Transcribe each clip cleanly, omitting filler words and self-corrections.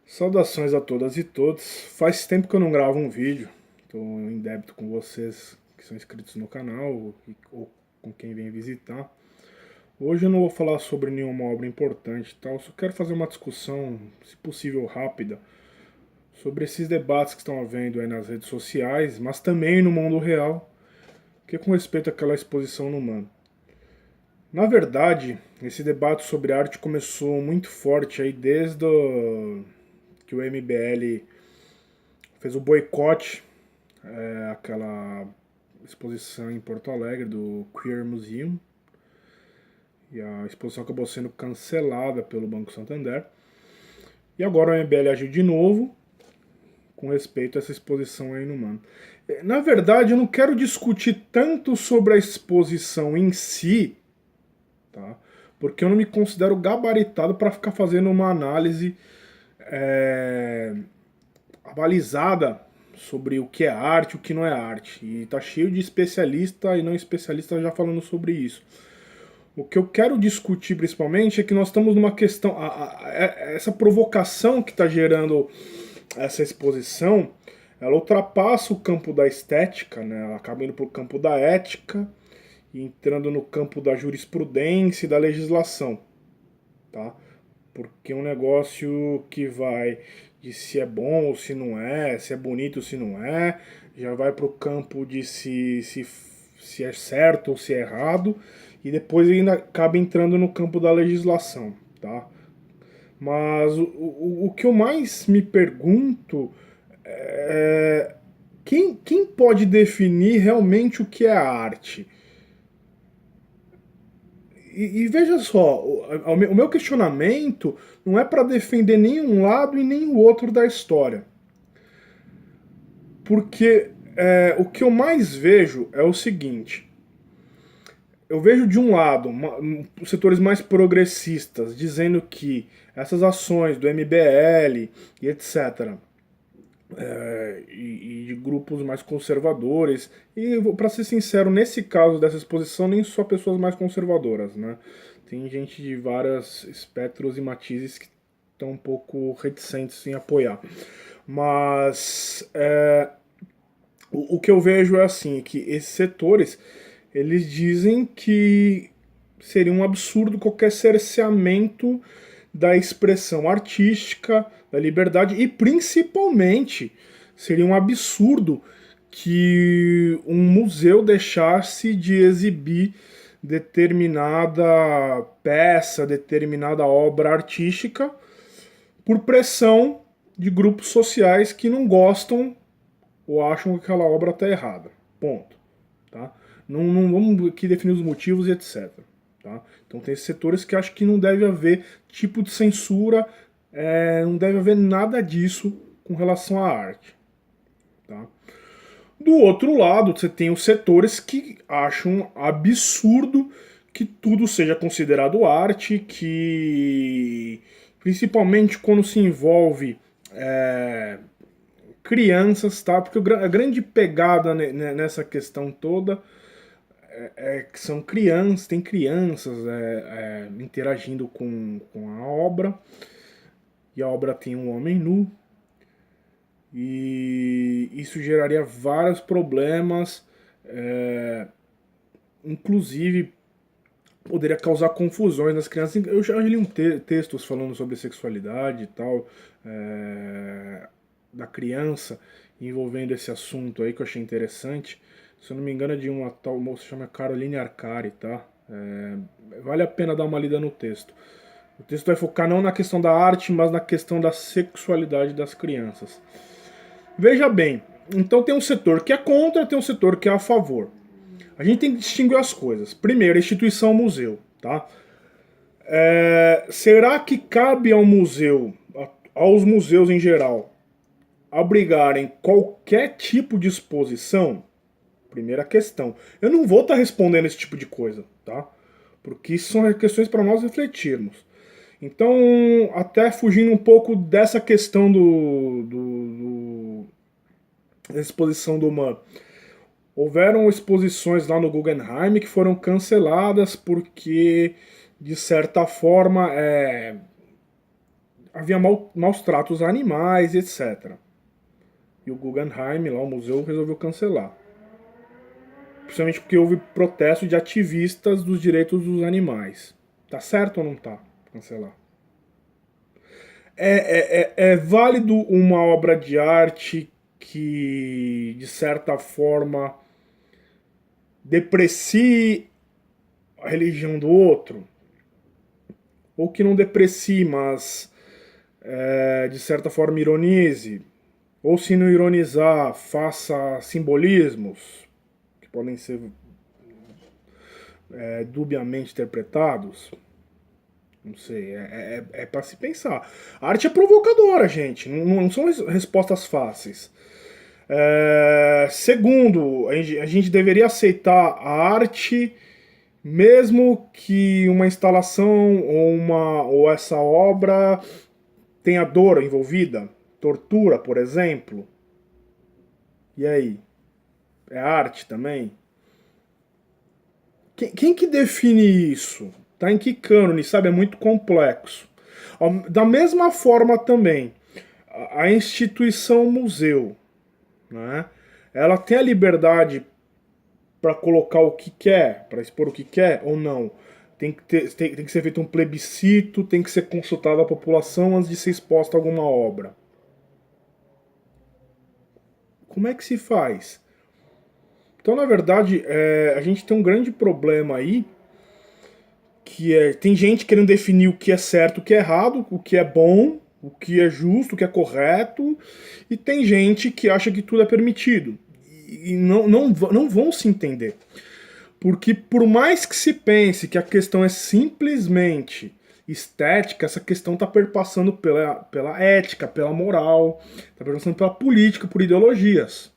Saudações a todas e todos. Faz tempo que eu não gravo um vídeo. Estou em débito com vocês que são inscritos no canal ou com quem vem visitar. Hoje eu não vou falar sobre nenhuma obra importante, tal. Só quero fazer uma discussão, se possível rápida, sobre esses debates que estão havendo aí nas redes sociais, mas também no mundo real, que é com respeito àquela exposição no MAN. Na verdade, esse debate sobre arte começou muito forte aí desde que o MBL fez o boicote àquela exposição em Porto Alegre do Queer Museum. E a exposição acabou sendo cancelada pelo Banco Santander. E agora o MBL agiu de novo com respeito a essa exposição aí no MAN. Na verdade, eu não quero discutir tanto sobre a exposição em si, tá? Porque eu não me considero gabaritado para ficar fazendo uma análise abalizada sobre o que é arte e o que não é arte. E tá cheio de especialista e não especialista já falando sobre isso. O que eu quero discutir principalmente é que nós estamos numa questão. Essa provocação que está gerando essa exposição, ela ultrapassa o campo da estética, né? Ela acaba indo para o campo da ética e entrando no campo da jurisprudência e da legislação, tá? Porque é um negócio que vai de se é bom ou se não é, se é bonito ou se não é, já vai para o campo de se é certo ou se é errado, e depois ainda acaba entrando no campo da legislação, tá? Mas o que eu mais me pergunto é quem pode definir realmente o que é arte? E veja só, o meu questionamento não é para defender nenhum lado e nem o outro da história. Porque o que eu mais vejo é o seguinte: eu vejo de um lado os setores mais progressistas dizendo que essas ações do MBL e etc., e de grupos mais conservadores, e para ser sincero, nesse caso dessa exposição, nem só pessoas mais conservadoras, né? Tem gente de vários espectros e matizes que estão um pouco reticentes em apoiar. Mas o que eu vejo é assim, que esses setores, eles dizem que seria um absurdo qualquer cerceamento da expressão artística, da liberdade, e principalmente seria um absurdo que um museu deixasse de exibir determinada peça, determinada obra artística por pressão de grupos sociais que não gostam ou acham que aquela obra está errada. Ponto. Tá? Não vamos aqui definir os motivos e etc. Tá? Então tem setores que acham que não deve haver tipo de censura, não deve haver nada disso com relação à arte. Tá? Do outro lado, você tem os setores que acham absurdo que tudo seja considerado arte, que principalmente quando se envolve crianças, tá? Porque a grande pegada nessa questão toda é que são crianças, tem crianças interagindo com a obra, e a obra tem um homem nu, e isso geraria vários problemas, inclusive poderia causar confusões nas crianças. Eu já li textos falando sobre sexualidade e tal, da criança, envolvendo esse assunto aí que eu achei interessante. Se eu não me engano é de uma tal moça que chama Caroline Arcari, tá? Vale a pena dar uma lida no texto. O texto vai focar não na questão da arte, mas na questão da sexualidade das crianças. Veja bem, então tem um setor que é contra, tem um setor que é a favor. A gente tem que distinguir as coisas. Primeiro, a instituição museu, tá? Será que cabe ao museu, aos museus em geral, abrigarem qualquer tipo de exposição? Primeira questão. Eu não vou estar respondendo esse tipo de coisa, tá? Porque isso são questões para nós refletirmos. Então, até fugindo um pouco dessa questão da exposição do MAN. Houveram exposições lá no Guggenheim que foram canceladas porque, de certa forma, havia maus tratos a animais, etc. E o Guggenheim, lá o museu, resolveu cancelar. Principalmente porque houve protesto de ativistas dos direitos dos animais. Tá certo ou não tá? Cancelar. É válido uma obra de arte que, de certa forma, deprecie a religião do outro? Ou que não deprecie, mas de certa forma ironize? Ou se não ironizar, faça simbolismos que podem ser dubiamente interpretados? Não sei, é para se pensar. A arte é provocadora, gente, não são respostas fáceis. Segundo, a gente deveria aceitar a arte, mesmo que uma instalação ou essa obra tenha dor envolvida, tortura, por exemplo. E aí? É arte também? Quem que define isso? Tá em que cânone, sabe? É muito complexo. Da mesma forma também, a instituição museu, né? Ela tem a liberdade para colocar o que quer, para expor o que quer ou não. Tem que ser feito um plebiscito, tem que ser consultada a população antes de ser exposta alguma obra. Como é que se faz? Então, na verdade, a gente tem um grande problema aí, que tem gente querendo definir o que é certo, o que é errado, o que é bom, o que é justo, o que é correto, e tem gente que acha que tudo é permitido. E não vão se entender. Porque por mais que se pense que a questão é simplesmente estética, essa questão está perpassando pela ética, pela moral, está perpassando pela política, por ideologias.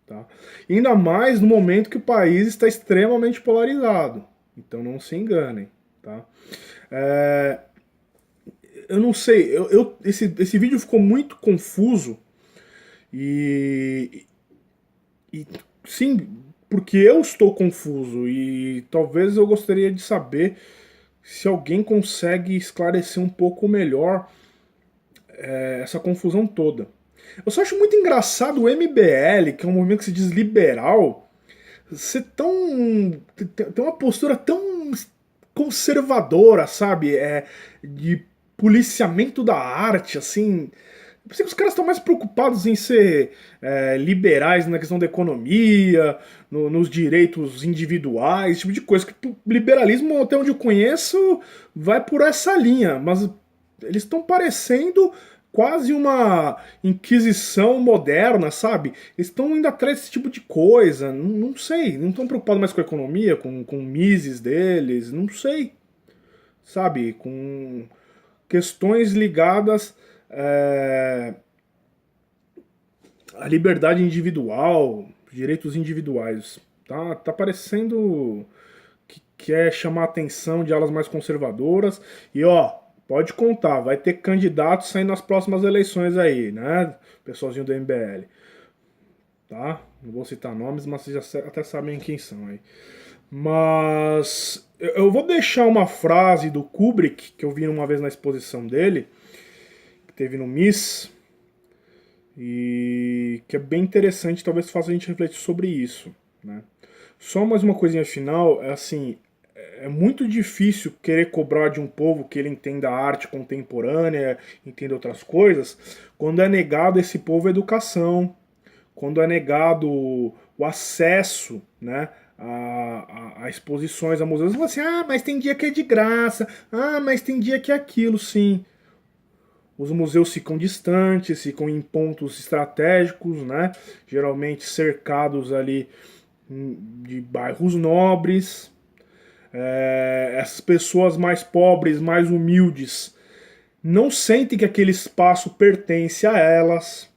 Tá? E ainda mais no momento que o país está extremamente polarizado. Então não se enganem. Tá? Eu não sei, esse vídeo ficou muito confuso e, e sim, porque eu estou confuso e talvez eu gostaria de saber se alguém consegue esclarecer um pouco melhor essa confusão toda. Eu só acho muito engraçado o MBL, que é um movimento que se diz liberal, ser tão. Tem uma postura tão conservadora, sabe? De policiamento da arte, assim. Eu pensei que os caras estão mais preocupados em ser liberais na questão da economia, nos direitos individuais, esse tipo de coisa. Que o liberalismo, até onde eu conheço, vai por essa linha, mas eles estão parecendo quase uma inquisição moderna, sabe? Eles estão indo atrás desse tipo de coisa, não sei, não estão preocupados mais com a economia, com o Mises deles, não sei, sabe? Com questões ligadas à liberdade individual, direitos individuais. Tá parecendo que quer chamar a atenção de alas mais conservadoras e ó, pode contar, vai ter candidatos saindo nas próximas eleições aí, né? Pessoalzinho do MBL. Tá? Não vou citar nomes, mas vocês já até sabem quem são aí. Mas eu vou deixar uma frase do Kubrick, que eu vi uma vez na exposição dele, que teve no MIS, e que é bem interessante, talvez faça a gente refletir sobre isso, né? Só mais uma coisinha final, é assim, é muito difícil querer cobrar de um povo que ele entenda a arte contemporânea, entenda outras coisas, quando é negado a esse povo a educação, quando é negado o acesso, né, a exposições, a museus. Você fala assim, ah, mas tem dia que é de graça, ah, mas tem dia que é aquilo, sim. Os museus ficam distantes, ficam em pontos estratégicos, né, geralmente cercados ali de bairros nobres. Essas pessoas mais pobres, mais humildes, não sentem que aquele espaço pertence a elas,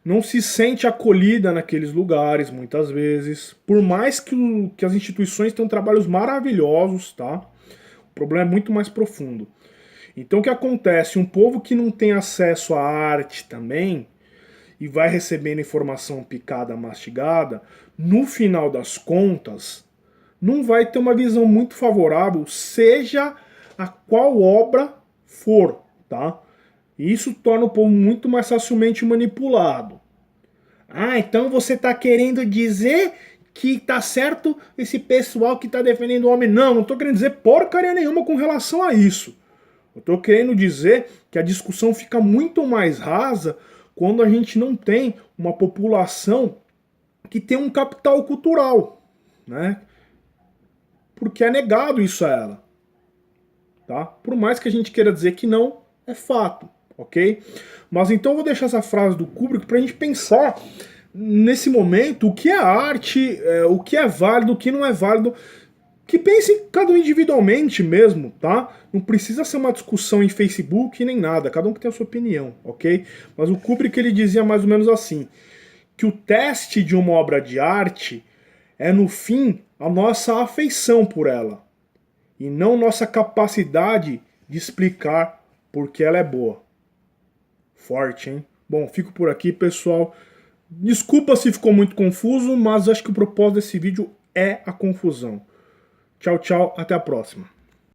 não se sente acolhida naqueles lugares, muitas vezes, por mais que as instituições tenham trabalhos maravilhosos, tá? O problema é muito mais profundo. Então o que acontece? Um povo que não tem acesso à arte também, e vai recebendo informação picada, mastigada, no final das contas, não vai ter uma visão muito favorável, seja a qual obra for, tá? E isso torna o povo muito mais facilmente manipulado. Ah, então você está querendo dizer que tá certo esse pessoal que está defendendo o homem? Não estou querendo dizer porcaria nenhuma com relação a isso. Eu estou querendo dizer que a discussão fica muito mais rasa quando a gente não tem uma população que tem um capital cultural, né? Porque é negado isso a ela, tá? Por mais que a gente queira dizer que não, é fato, ok? Mas então eu vou deixar essa frase do Kubrick para a gente pensar nesse momento o que é arte, o que é válido, o que não é válido. Que pense cada um individualmente mesmo, tá? Não precisa ser uma discussão em Facebook nem nada, cada um que tem a sua opinião, ok? Mas o Kubrick ele dizia mais ou menos assim, que o teste de uma obra de arte é, no fim, a nossa afeição por ela, e não nossa capacidade de explicar por que ela é boa. Forte, hein? Bom, fico por aqui, pessoal. Desculpa se ficou muito confuso, mas acho que o propósito desse vídeo é a confusão. Tchau, tchau, até a próxima.